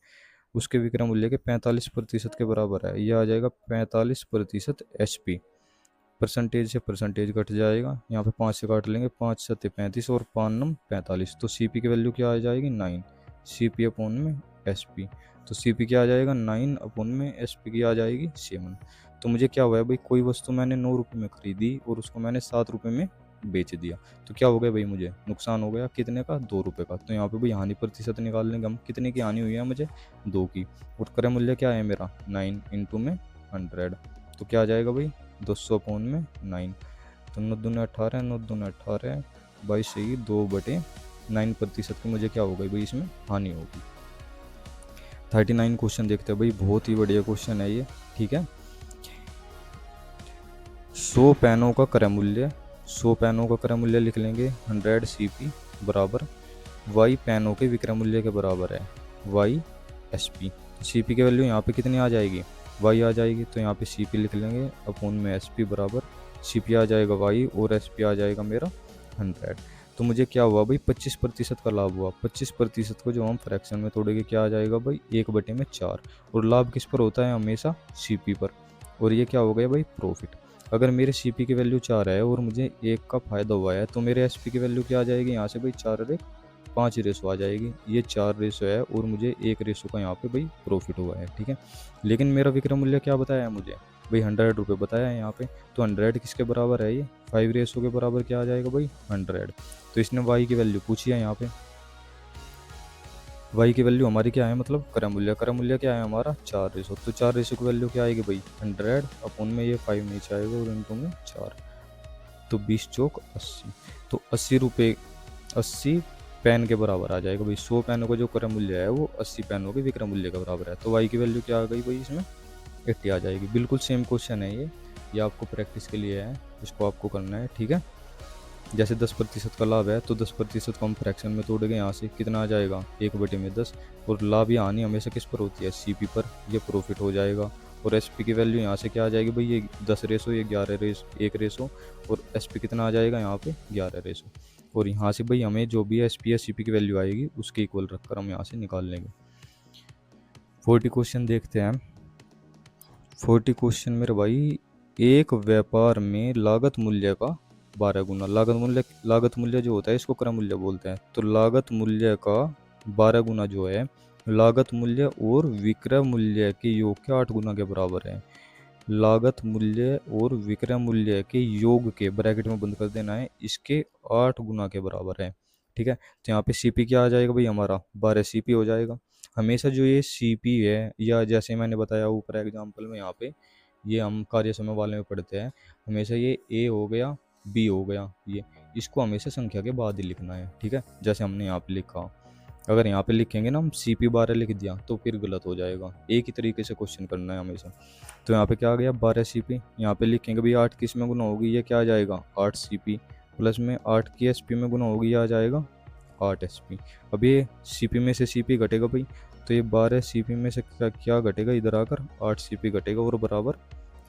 [SPEAKER 1] उसके विक्रय मूल्य के 45% के बराबर है। यह आ जाएगा 45% SP। परसेंटेज से परसेंटेज कट जाएगा, यहाँ पे 5 से काट लेंगे, 5 सत्ते 35 और 5 नम 45। तो CP की वैल्यू क्या आ जाएगी 9 CP अपॉन में SP। तो CP क्या आ जाएगा 9 अपॉन में SP की आ जाएगी 7। तो मुझे क्या हुआ है भाई, कोई वस्तु मैंने 9 रुपये में ख़रीदी और उसको मैंने 7 रुपये में बेच दिया, तो क्या हो गया भाई मुझे नुकसान हो गया कितने का 2 रुपये का। तो यहाँ पे भाई हानि प्रतिशत निकाल लेंगे हम, कितने की हानि हुई है मुझे 2 की। और क्रय मूल्य क्या है मेरा 9 इंटू में 100, तो क्या आ जाएगा भाई 200 अपॉन में 9। तो 9 दूनी 18, 9 दूनी 18, 22 से ही 2/9% की मुझे क्या हो गई भाई इसमें हानि होगी। 39 क्वेश्चन देखते हैं भाई, बहुत ही बढ़िया क्वेश्चन है ये, ठीक है। 100 पेनों का क्रय मूल्य, 100 पेनों का क्रय मूल्य लिख लेंगे 100 CP बराबर Y पेनों के विक्रय मूल्य के बराबर है Y SP। CP की वैल्यू यहाँ पे कितनी आ जाएगी Y आ जाएगी, तो यहाँ पे CP लिख लेंगे अपॉन में SP बराबर CP आ जाएगा Y और SP आ जाएगा मेरा 100। तो मुझे क्या हुआ भाई 25% का लाभ हुआ। 25% को जो हम फ्रैक्शन में तोड़ेंगे क्या आ जाएगा भाई 1/4। और लाभ किस पर होता है हमेशा CP पर, और ये क्या हो गया भाई प्रॉफिट। अगर मेरे CP की वैल्यू 4 है और मुझे 1 का फ़ायदा हुआ है, तो मेरे SP की वैल्यू क्या आ जाएगी यहाँ से भाई 4 और 1 5 रेशो आ जाएगी। ये 4 रेशो है और मुझे 1 रेशो का यहाँ पे भाई प्रॉफिट हुआ है, ठीक है। लेकिन मेरा विक्रय मूल्य क्या बताया है मुझे भाई 100 रुपये बताया है यहाँ पे। तो 100 किसके बराबर है, ये 5 रेशो के बराबर क्या आ जाएगा भाई 100। तो इसने Y की वैल्यू पूछी है यहाँ पे, Y की वैल्यू हमारी क्या है मतलब क्रय मूल्य क्या है हमारा 4 रेशो। तो 4 रेशो की वैल्यू क्या आएगी भाई 100 अपॉन में ये 5 नीचे आएगा और इनटू में 4, तो 20 चौक 80। तो 80 रुपये 80 पेन के बराबर आ जाएगा भाई। 100 पेनों का जो क्रय मूल्य है वो 80 पेनों के विक्रय मूल्य के बराबर है। तो Y की वैल्यू क्या आ गई भाई इसमें 80 आ जाएगी। बिल्कुल सेम क्वेश्चन है ये आपको प्रैक्टिस के लिए है, इसको आपको करना है, ठीक है। जैसे 10% का लाभ है तो 10% को हम फ्रैक्शन में तोड़ेंगे, यहाँ से कितना आ जाएगा 1/10। और लाभ या हानि हमेशा किस पर होती है CP पर, ये प्रॉफिट हो जाएगा। और SP की वैल्यू यहाँ से क्या आ जाएगी भाई ये 10 रेशो, ये 11 रेशो 1 रेशो, और SP कितना आ जाएगा यहाँ पे 11 रेशो। और यहाँ से भाई हमें जो भी SP या CP की वैल्यू आएगी उसके इक्वल रखकर हम यहाँ से निकाल लेंगे। 40 क्वेश्चन देखते हैं। 40 क्वेश्चन मेरे भाई, एक व्यापार में लागत मूल्य का 12 गुना, लागत मूल्य जो होता है इसको क्रय मूल्य बोलते हैं। तो लागत मूल्य का 12 गुना जो है लागत मूल्य और विक्रय मूल्य के योग के 8 गुना के बराबर है। लागत मूल्य और विक्रय मूल्य के योग के ब्रैकेट में बंद कर देना है, इसके 8 गुना के बराबर है, ठीक है। तो यहाँ पे CP क्या आ जाएगा भाई हमारा 12 CP हो जाएगा। हमेशा जो ये CP है, या जैसे मैंने बताया ऊपर एग्जाम्पल में यहाँ पे ये हम कार्य समय वाले में पढ़ते हैं, हमेशा ये A हो गया B हो गया, ये इसको हमेशा संख्या के बाद ही लिखना है, ठीक है। जैसे हमने यहाँ पे लिखा, अगर यहाँ पे लिखेंगे ना हम CP 12 लिख दिया तो फिर गलत हो जाएगा। एक ही तरीके से क्वेश्चन करना है हमेशा। तो यहाँ पे क्या आ गया 12 CP, यहाँ पे लिखेंगे भाई 8 किस में गुना होगी, ये क्या आ जाएगा 8 CP, प्लस में 8 की SP में गुना होगी, ये आ जाएगा 8 SP। अब ये CP में से CP घटेगा भाई, तो ये 12 CP में से क्या घटेगा, इधर आकर 8 CP घटेगा और बराबर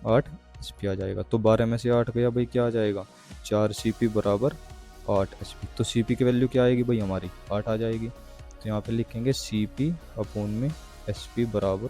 [SPEAKER 1] 8 SP आ जाएगा। तो 12 में से 8 गया भाई, क्या आ जाएगा 4 CP बराबर 8 SP। तो CP की वैल्यू क्या आएगी भाई हमारी 8 आ जाएगी। तो यहाँ पे लिखेंगे CP अपोन में SP बराबर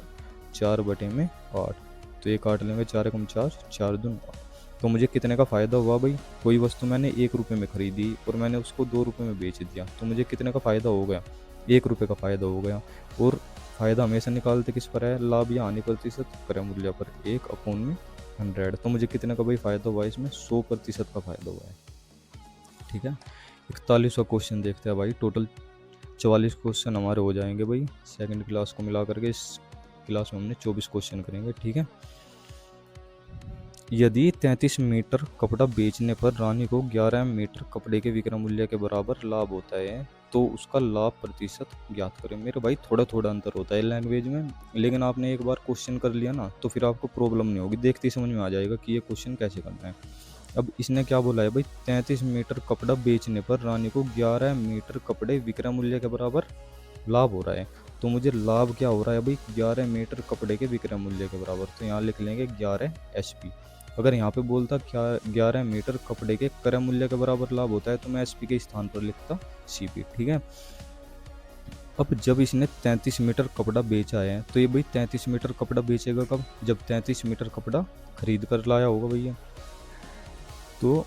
[SPEAKER 1] 4 बटे में 8। तो ये काट लेंगे, 4 एकम 4, 4 दून 8। तो मुझे कितने का फ़ायदा हुआ भाई, कोई वस्तु मैंने 1 रुपये में ख़रीदी और मैंने उसको 2 रुपये में बेच दिया, तो मुझे कितने का फ़ायदा हो गया, 1 रुपये का फ़ायदा हो गया। और फ़ायदा हमेशा निकालते किस पर है, लाभ या हानि प्रतिशत क्रय मूल्य पर, 1 अपोन में 100। तो मुझे कितने का भाई फ़ायदा हुआ, इसमें 100% का फ़ायदा हुआ है, ठीक है। 41वां क्वेश्चन देखते हैं भाई। टोटल 44 क्वेश्चन हमारे हो जाएंगे भाई, सेकंड क्लास को मिला करके इस क्लास में हमने 24 क्वेश्चन करेंगे, ठीक है। यदि 33 मीटर कपड़ा बेचने पर रानी को 11 मीटर कपड़े के विक्रय मूल्य के बराबर लाभ होता है, तो उसका लाभ प्रतिशत ज्ञात करें। मेरे भाई थोड़ा थोड़ा अंतर होता है लैंग्वेज में, लेकिन आपने एक बार क्वेश्चन कर लिया ना तो फिर आपको प्रॉब्लम नहीं होगी, देखते ही समझ में आ जाएगा कि ये क्वेश्चन कैसे करना है। अब इसने क्या बोला है भाई, 33 मीटर कपड़ा बेचने पर रानी को 11 मीटर कपड़े विक्रय मूल्य के बराबर लाभ हो रहा है। तो मुझे लाभ क्या हो रहा है भाई, 11 मीटर कपड़े के विक्रय मूल्य के बराबर। तो यहाँ लिख लेंगे 11 SP। अगर यहाँ पे बोलता क्या 11 मीटर कपड़े के क्रय मूल्य के बराबर लाभ होता है, तो मैं SP के स्थान पर लिखता CP, ठीक है। अब जब इसने 33 मीटर कपड़ा बेचा है, तो ये भाई 33 मीटर कपड़ा बेचेगा कब, जब 33 मीटर कपड़ा खरीद कर लाया होगा भैया। तो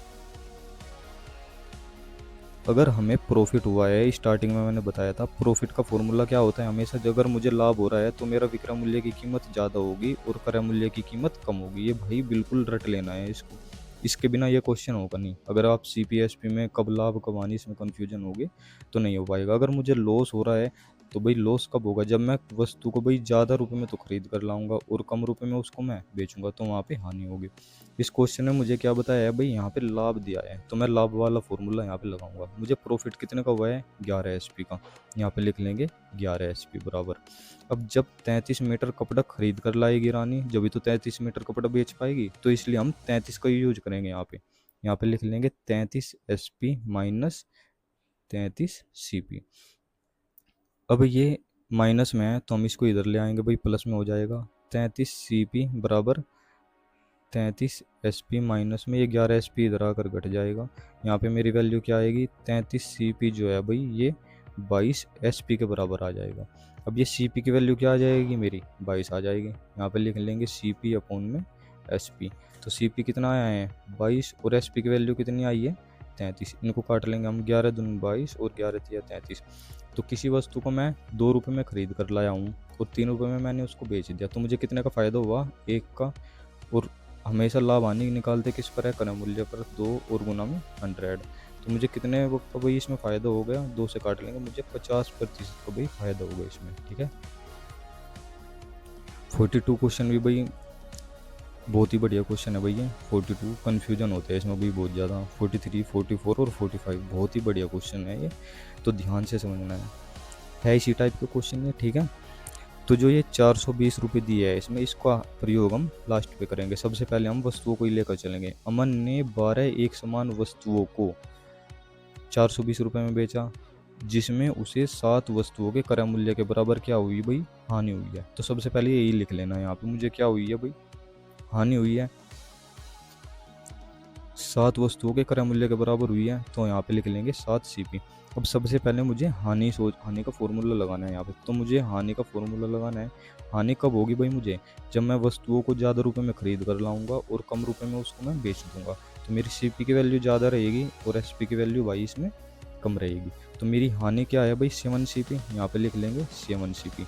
[SPEAKER 1] अगर हमें प्रॉफिट हुआ है, स्टार्टिंग में मैंने बताया था प्रॉफिट का फॉर्मूला क्या होता है हमेशा, अगर मुझे लाभ हो रहा है तो मेरा विक्रय मूल्य की कीमत ज़्यादा होगी और क्रय मूल्य की कीमत कम होगी। ये भाई बिल्कुल रट लेना है इसको, इसके बिना ये क्वेश्चन होगा नहीं। अगर आप CP SP में कब लाभ कब हानि इसमें कन्फ्यूजन होगी तो नहीं हो पाएगा। अगर मुझे लॉस हो रहा है तो भाई लॉस कब होगा, जब मैं वस्तु को भाई ज़्यादा रुपए में तो खरीद कर लाऊंगा और कम रुपए में उसको मैं बेचूंगा, तो वहाँ पे हानि होगी। इस क्वेश्चन ने मुझे क्या बताया है भाई, यहाँ पे लाभ दिया है तो मैं लाभ वाला फॉर्मूला यहाँ पे लगाऊंगा। मुझे प्रॉफिट कितने का हुआ है 11 SP का, यहाँ पे लिख लेंगे 11 SP बराबर। अब जब 33 मीटर कपड़ा खरीद कर लाएगी रानी, जब भी तो 33 मीटर कपड़ा बेच पाएगी, तो इसलिए हम 33 का यूज करेंगे यहाँ पे लिख लेंगे 33 SP माइनस 33 CP। अब ये माइनस में है तो हम इसको इधर ले आएंगे भाई, प्लस में हो जाएगा। 33 CP बराबर 33 SP माइनस में ये 11 SP इधर आकर घट जाएगा। यहाँ पे मेरी वैल्यू क्या आएगी, 33 CP जो है भाई ये 22 SP के बराबर आ जाएगा। अब ये CP की वैल्यू क्या आ जाएगी मेरी 22 आ जाएगी। यहाँ पे लिख लेंगे CP अपोन में SP। तो CP कितना आया है 22 और SP की वैल्यू कितनी आई है 33। इनको काट लेंगे हम, 11 दूनी 22 और 11 तिया 33। तो किसी वस्तु को मैं 2 रुपये में खरीद कर लाया हूँ और 3 रुपये में मैंने उसको बेच दिया, तो मुझे कितने का फ़ायदा हुआ 1 का। और हमेशा लाभ हानि निकालते किस पर है, क्रय मूल्य पर, 2 और गुना में 100। तो मुझे कितने का भाई इसमें फ़ायदा हो गया, 2 से काट लेंगे, मुझे 50% का भाई फ़ायदा होगा इसमें, ठीक है। 42 क्वेश्चन भी भाई बहुत ही बढ़िया क्वेश्चन है भैया। 42 कन्फ्यूजन होते हैं इसमें भी बहुत ज़्यादा। 43, 44 और 45 बहुत ही बढ़िया क्वेश्चन है ये, तो ध्यान से समझना है इसी टाइप के क्वेश्चन है, ठीक है। तो जो ये 420 रुपये दिए है, इसमें इसका प्रयोग हम लास्ट पे करेंगे। सबसे पहले हम वस्तुओं को ही लेकर चलेंगे। अमन ने 12 एक समान वस्तुओं को 420 रुपये में बेचा, जिसमें उसे 7 वस्तुओं के क्रय मूल्य के बराबर क्या हुई भाई, हानि हुई है। तो सबसे पहले यही लिख लेना है यहाँ पे, मुझे क्या हुई है भाई, हानि हुई है। 7 वस्तुओं के क्रय मूल्य के बराबर हुई है, तो यहाँ पे लिख लेंगे 7 CP। अब सबसे पहले मुझे हानि का फॉर्मूला लगाना है यहाँ पे। तो मुझे हानि का फॉर्मूला लगाना है। हानि कब होगी भाई मुझे, जब मैं वस्तुओं को ज़्यादा रुपए में खरीद कर लाऊंगा और कम रुपए में उसको मैं बेच दूंगा, तो मेरी CP की वैल्यू ज़्यादा रहेगी और SP की वैल्यू भाई इसमें कम रहेगी। तो मेरी हानि क्या है भाई 7 CP, यहाँ पे लिख लेंगे 7 CP।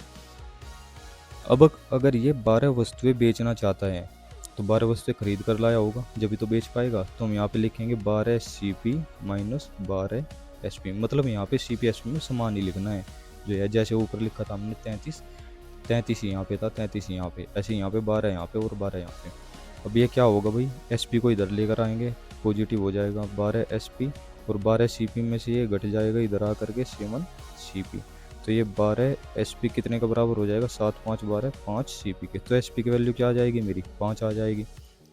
[SPEAKER 1] अब अगर ये 12 वस्तुएं बेचना चाहता है, तो 12 वस्तुएं खरीद कर लाया होगा जब भी तो बेच पाएगा। तो हम यहाँ पे लिखेंगे 12 CP माइनस 12 SP। मतलब यहाँ पे CP SP में समान ही लिखना है, जो है जैसे ऊपर लिखा था हमने 33 ही यहाँ पे था, 33 यहाँ पे, ऐसे यहाँ पे 12 यहाँ पे और 12 यहाँ पे। अब ये क्या होगा भाई, SP को इधर लेकर आएंगे, पॉजिटिव हो जाएगा 12 SP और 12 CP में से ये घट जाएगा इधर आ करके 7 CP। तो ये 12 SP कितने का बराबर हो जाएगा, 7 5 12 5 CP के। तो SP की वैल्यू क्या आ जाएगी मेरी, 5 आ जाएगी।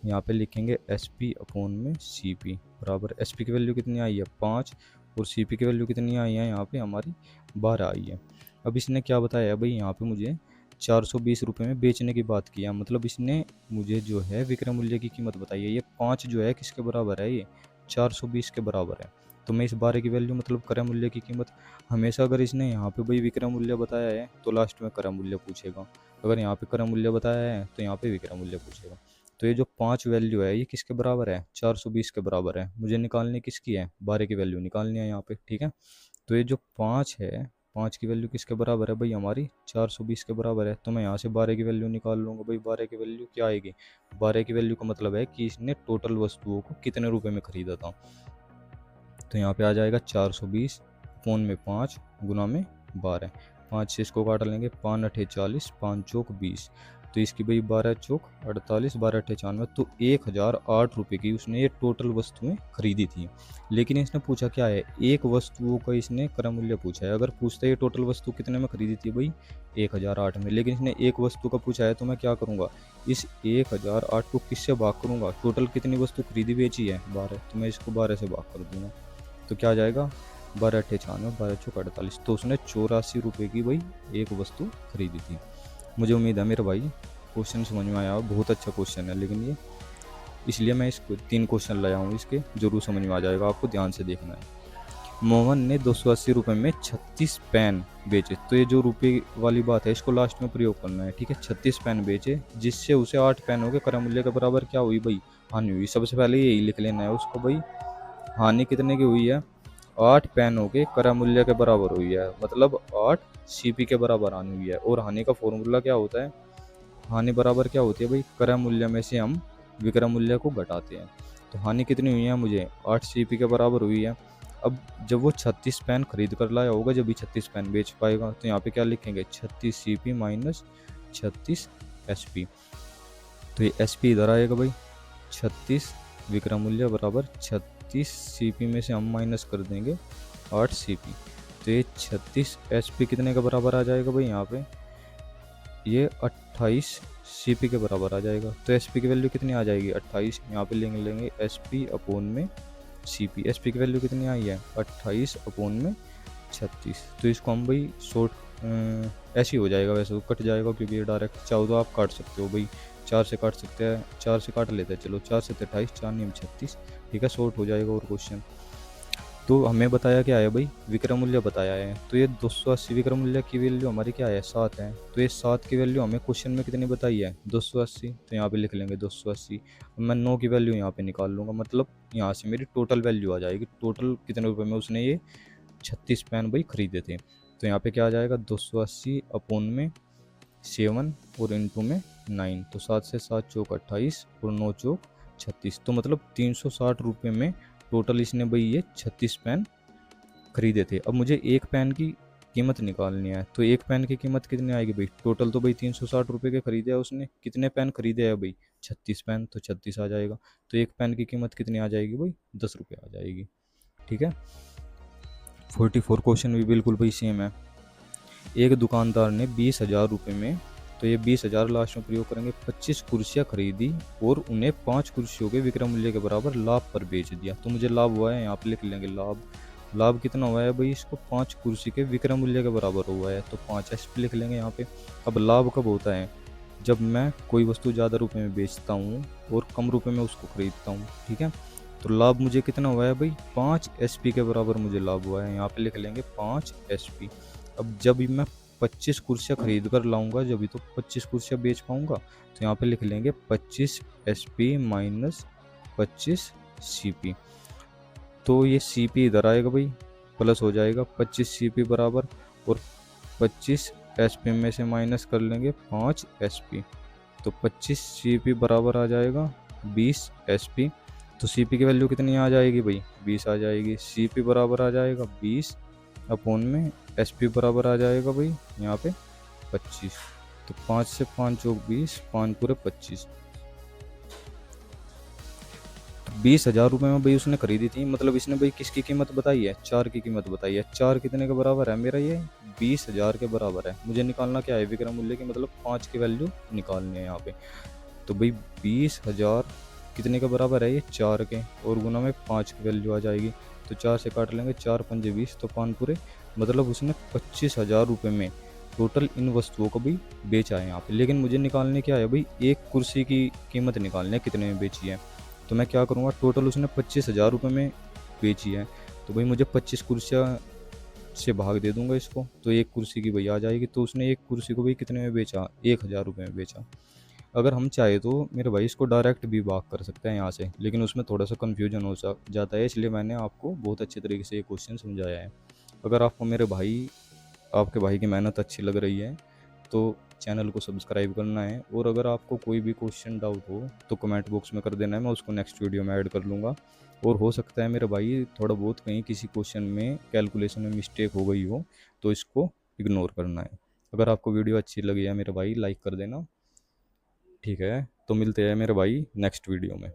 [SPEAKER 1] यहाँ पे लिखेंगे SP अपॉन में CP बराबर, SP की वैल्यू कितनी आई है 5 और CP की वैल्यू कितनी आई है यहाँ पे हमारी 12 आई है। अब इसने क्या बताया है भाई, यहाँ पे मुझे 420 रुपये में बेचने की बात की है, मतलब इसने मुझे जो है विक्रय मूल्य की कीमत बताई है। ये 5 जो है किसके बराबर है, ये 420 के बराबर है। तो मैं इस 12 की वैल्यू मतलब क्रय मूल्य की कीमत, हमेशा अगर इसने यहाँ पे भाई विक्रय मूल्य बताया है तो लास्ट में क्रय मूल्य पूछेगा, अगर यहाँ पे क्रय मूल्य बताया है तो यहाँ पे विक्रय मूल्य पूछेगा। तो ये जो 5 वैल्यू है ये किसके बराबर है, 420 के बराबर है। मुझे निकालनी किसकी है, 12 की वैल्यू निकालनी है यहाँ पे, ठीक है। तो ये जो 5 है, 5 की वैल्यू किसके बराबर है भाई, हमारी 420 के बराबर है। तो मैं यहाँ से 12 की वैल्यू निकाल लूँगा भाई। 12 की वैल्यू क्या आएगी, 12 की वैल्यू का मतलब है कि इसने टोटल वस्तुओं को कितने रुपए में खरीदा था। तो यहाँ पे आ जाएगा 420 पौन में 5 गुना में 12, 5 से इसको काट लेंगे, 5 अठे 40, 5 चौक 20, तो इसकी भाई 12 चौक 48, 12 अठे 96, तो 1008 रुपये की उसने ये टोटल वस्तुएं खरीदी थी। लेकिन इसने पूछा क्या है, एक वस्तुओं का इसने क्रय मूल्य पूछा है। अगर पूछता है ये टोटल वस्तु कितने में खरीदी थी भाई, 1008 में, लेकिन इसने एक वस्तु का पूछा है, तो मैं क्या करूँगा, इस 1008 को किससे भाग करूँगा, टोटल कितनी वस्तु खरीदी बेची है 12, तो मैं इसको 12 से भाग कर दूँगा। तो क्या आ जाएगा, 12 अठे 96, 12 चौक 48, तो उसने 84 रुपये की भाई एक वस्तु खरीदी थी। मुझे उम्मीद है मेरे भाई क्वेश्चन समझ में आया, बहुत अच्छा क्वेश्चन है, लेकिन ये इसलिए मैं इसको 3 क्वेश्चन लाया हूँ, इसके जरूर समझ में आ जाएगा, आपको ध्यान से देखना है। मोहन ने 280 रुपये में 36 पेन बेचे, तो ये जो रुपये वाली बात है इसको लास्ट में प्रयोग करना है, ठीक है। 36 पेन बेचे जिससे उसे 8 पेनों के क्रय मूल्य के बराबर क्या हुई भाई, हानि हुई। सबसे पहले यही लिख लेना है उसको भाई, हानि कितने की हुई है, 8 पेनों के क्रय मूल्य के बराबर हुई है, मतलब 8 CP के बराबर हानि हुई है। और हानि का फॉर्मूला क्या होता है, हानि बराबर क्या होती है भाई, क्रय मूल्य में से हम विक्रय मूल्य को घटाते हैं। तो हानि कितनी हुई है मुझे, 8 CP के बराबर हुई है। अब जब वो 36 पेन खरीद कर लाया होगा, जब भी 36 पेन बेच पाएगा, तो यहाँ पे क्या लिखेंगे, 36 CP माइनस 36 SP। तो ये SP इधर आएगा भाई, 36 विक्रय मूल्य बराबर 36 CP में से हम माइनस कर देंगे 8 CP। तो ये 36 SP कितने के बराबर आ जाएगा भाई, यहाँ पे ये 28 CP के बराबर आ जाएगा। तो SP की वैल्यू कितनी आ जाएगी, 28, यहाँ पे लेंगे SP अपॉन में CP। SP की वैल्यू कितनी आई है, 28 अपॉन में 36। तो इसको हम भाई शॉर्ट ऐसे ही हो जाएगा, वैसे तो कट जाएगा क्योंकि ये डायरेक्ट, चाहो तो आप काट सकते हो भाई, 4 से काट सकते हैं, 4 से काट लेते हैं, चलो 4 से 28, 4 नीम 36, ठीक है, शॉर्ट हो जाएगा। और क्वेश्चन तो हमें बताया क्या है भाई, विक्रय मूल्य बताया है। तो ये 280 विक्रय मूल्य की वैल्यू हमारी क्या है, 7 है। तो ये 7 की वैल्यू हमें क्वेश्चन में कितनी बताई है, 280, तो यहाँ पे लिख लेंगे 280। अब मैं 9 की वैल्यू यहाँ पे निकाल लूँगा, मतलब यहाँ से मेरी टोटल वैल्यू आ जाएगी, टोटल कितने रुपये में उसने ये 36 पेन भाई खरीदे थे। तो यहाँ पे क्या आ जाएगा, 280 अपॉन में 7 और इंटू में 9, तो 7 से 7 चौक 28 और 9 चौक 36, तो मतलब 360 रुपये में टोटल इसने भाई ये 36 पेन खरीदे थे। अब मुझे एक पेन की कीमत निकालनी है, तो एक पेन की कीमत कितनी आएगी भाई, टोटल तो भाई 360 रुपये के खरीदे है उसने, कितने पेन खरीदे हैं भाई, 36 पेन, तो 36 आ जाएगा। तो एक पेन की कीमत कितनी आ जाएगी भाई, 10 रुपये आ जाएगी, ठीक है। 44 क्वेश्चन भी बिल्कुल भाई सेम है। एक दुकानदार ने 20,000 रुपये में, तो ये 20,000 लास्ट में प्रयोग करेंगे, 25 कुर्सियाँ खरीदी और उन्हें 5 कुर्सियों के विक्रय मूल्य के बराबर लाभ पर बेच दिया। तो मुझे लाभ हुआ है, यहाँ पे लिख लेंगे लाभ। लाभ कितना हुआ है भाई, इसको 5 कुर्सी के विक्रय मूल्य के बराबर हुआ है, तो 5 SP लिख लेंगे यहाँ पे। अब लाभ कब होता है, जब मैं कोई वस्तु ज़्यादा रुपये में बेचता हूँ और कम रुपये में उसको खरीदता हूँ, ठीक है। तो लाभ मुझे कितना हुआ है भाई, 5 SP के बराबर मुझे लाभ हुआ है, यहाँ पे लिख लेंगे 5 SP। अब जब भी मैं 25 कुर्सियाँ खरीद कर लाऊंगा, जब भी तो 25 कुर्सियाँ बेच पाऊंगा, तो यहाँ पे लिख लेंगे 25 SP माइनस 25 CP। तो ये CP इधर आएगा भाई, प्लस हो जाएगा 25 CP बराबर, और 25 SP में से माइनस कर लेंगे 5 SP, तो 25 CP बराबर आ जाएगा 20 SP। तो CP की वैल्यू कितनी आ जाएगी भाई, 20 आ जाएगी। CP बराबर आ जाएगा 20 अपॉन में SP बराबर आ जाएगा भाई यहाँ पे 25, तो 5 से 5 चौक 20, 5 पूरे 25, 20,000 रुपये में भाई उसने खरीदी थी। मतलब इसने भाई किसकी कीमत बताई है, 4 की कीमत बताई है। 4 कितने के बराबर है मेरा, ये 20,000 के बराबर है। मुझे निकालना क्या है, विक्रय मूल्य की मतलब 5 की वैल्यू निकालनी है यहाँ पे। तो भाई 20,000 कितने के बराबर है, ये 4 के, और गुना में 5 की वैल्यू आ जाएगी। तो 4 से काट लेंगे, 4 पंजे 20, तो 5 पूरे। मतलब उसने 25,000 रुपये में टोटल इन वस्तुओं को भी बेचा है यहाँ पे। लेकिन मुझे निकालने क्या है भाई, एक कुर्सी की कीमत निकालनी है कितने में बेची है। तो मैं क्या करूँगा, टोटल उसने 25,000 रुपये में बेची है, तो भाई मुझे 25 कुर्सियाँ से भाग दे दूंगा इसको, तो एक कुर्सी की भाई आ जाएगी। तो उसने एक कुर्सी को भाई कितने में बेचा, 1,000 रुपये में बेचा। अगर हम चाहे तो मेरे भाई इसको डायरेक्ट भी भाग कर सकते हैं यहाँ से, लेकिन उसमें थोड़ा सा कन्फ्यूजन हो जाता है, इसलिए मैंने आपको बहुत अच्छे तरीके से ये क्वेश्चन समझाया है। अगर आपको मेरे भाई, आपके भाई की मेहनत अच्छी लग रही है तो चैनल को सब्सक्राइब करना है। और अगर आपको कोई भी क्वेश्चन डाउट हो तो कमेंट बॉक्स में कर देना है, मैं उसको नेक्स्ट वीडियो में ऐड कर लूँगा। और हो सकता है मेरे भाई थोड़ा बहुत कहीं किसी क्वेश्चन में कैलकुलेशन में मिस्टेक हो गई हो, तो इसको इग्नोर करना है। अगर आपको वीडियो अच्छी लगी है मेरे भाई, लाइक कर देना। ठीक है, तो मिलते हैं मेरे भाई नेक्स्ट वीडियो में।